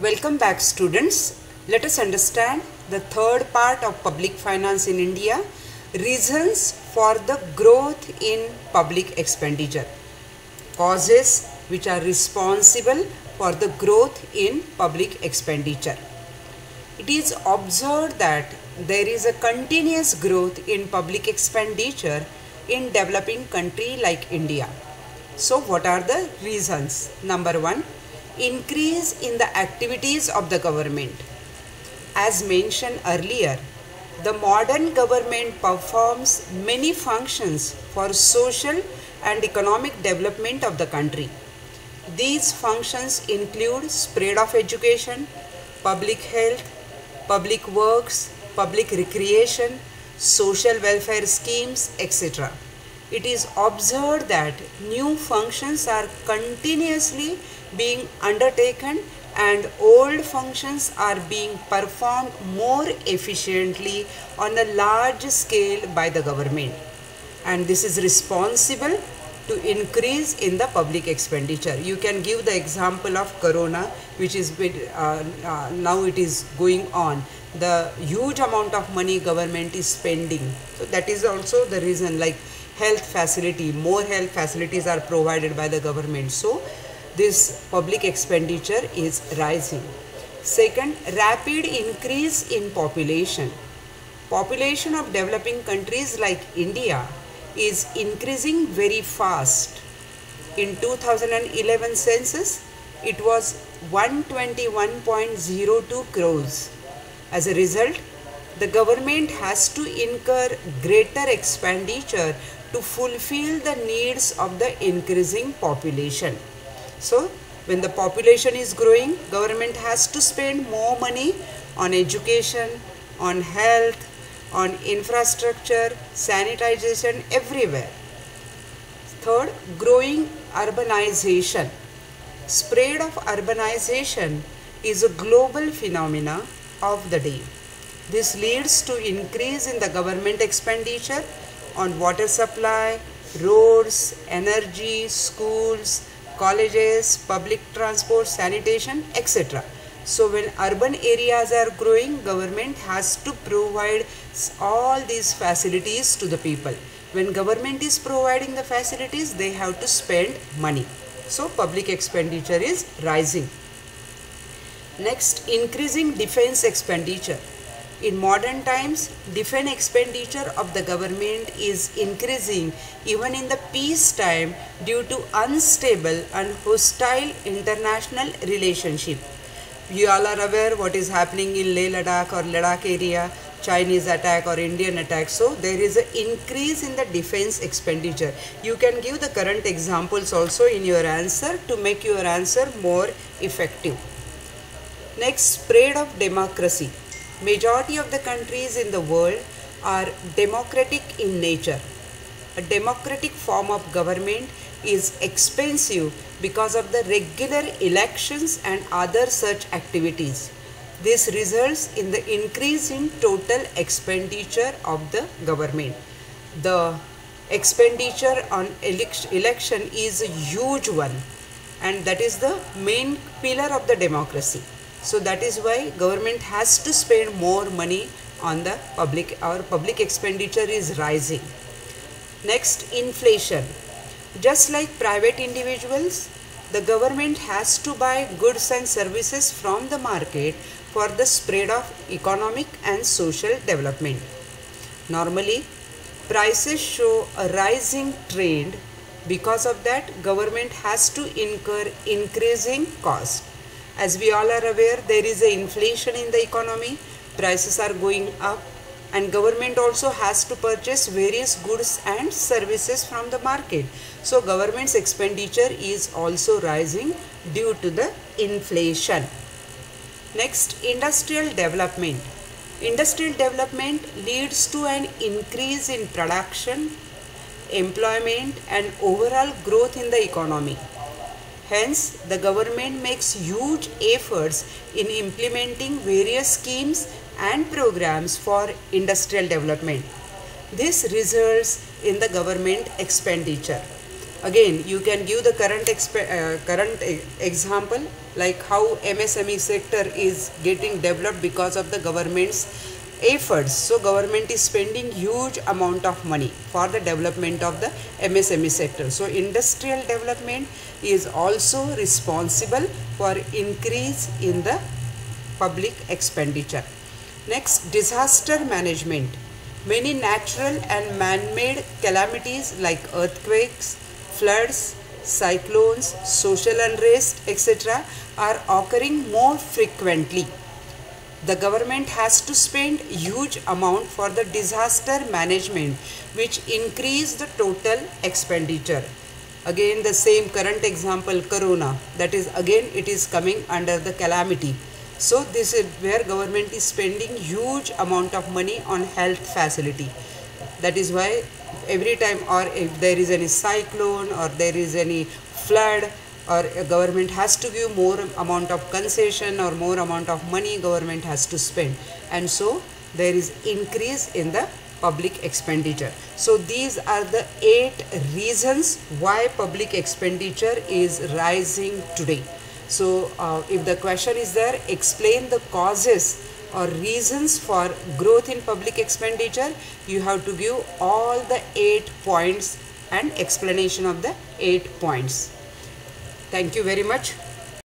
Welcome back, students. Let us understand the third part of public finance in India, reasons for the growth in public expenditure, causes which are responsible for the growth in public expenditure. It is observed that there is a continuous growth in public expenditure in developing country like India. So what are the reasons? Number one, increase in the activities of the government. As mentioned earlier, the modern government performs many functions for social and economic development of the country. These functions include spread of education, public health, public works, public recreation, social welfare schemes, etc. It is observed that new functions are continuously being undertaken and old functions are being performed more efficiently on a large scale by the government, and this is responsible to increase in the public expenditure. You can give the example of Corona, which is now it is going on. The huge amount of money government is spending, so that is also the reason, like health facility, more health facilities are provided by the government, so this public expenditure is rising. Second, rapid increase in population. Population of developing countries like India is increasing very fast. In 2011 census, it was 121.02 crores. As a result, the government has to incur greater expenditure to fulfill the needs of the increasing population. So, when the population is growing, government has to spend more money on education, on health, on infrastructure, sanitization, everywhere. Third, growing urbanization. Spread of urbanization is a global phenomena of the day. This leads to increase in the government expenditure on water supply, roads, energy, schools, colleges, public transport, sanitation, etc. So when urban areas are growing, government has to provide all these facilities to the people. When government is providing the facilities, they have to spend money. So public expenditure is rising. Next, increasing defense expenditure. In modern times, defense expenditure of the government is increasing even in the peace time due to unstable and hostile international relationship. You all are aware what is happening in Leh Ladakh or Ladakh area, Chinese attack or Indian attack. So there is an increase in the defense expenditure. You can give the current examples also in your answer to make your answer more effective. Next, spread of democracy. Majority of the countries in the world are democratic in nature. A democratic form of government is expensive because of the regular elections and other such activities. This results in the increase in total expenditure of the government. The expenditure on election is a huge one, and that is the main pillar of the democracy. So that is why government has to spend more money on the public. Our public expenditure is rising. Next, inflation. Just like private individuals, the government has to buy goods and services from the market for the spread of economic and social development. Normally, prices show a rising trend. Because of that, government has to incur increasing cost. As we all are aware, there is an inflation in the economy, prices are going up, and government also has to purchase various goods and services from the market. So government's expenditure is also rising due to the inflation. Next, industrial development. Industrial development leads to an increase in production, employment, and overall growth in the economy. Hence, the government makes huge efforts in implementing various schemes and programs for industrial development. This results in the government expenditure. Again, you can give the current example, like how MSME sector is getting developed because of the government's efforts. So government is spending huge amount of money for the development of the MSME sector. So industrial development is also responsible for increase in the public expenditure. Next, disaster management. Many natural and man-made calamities like earthquakes, floods, cyclones, social unrest, etc. are occurring more frequently. The government has to spend huge amount for the disaster management, which increase the total expenditure. Again, the same current example, corona, that is again it is coming under the calamity. So this is where government is spending huge amount of money on health facility. That is why every time, or if there is any cyclone or there is any flood, or a government has to give more amount of concession or more amount of money government has to spend, and so there is increase in the public expenditure. So these are the 8 reasons why public expenditure is rising today. So if the question is there, explain the causes or reasons for growth in public expenditure, you have to give all the 8 points and explanation of the 8 points. Thank you very much.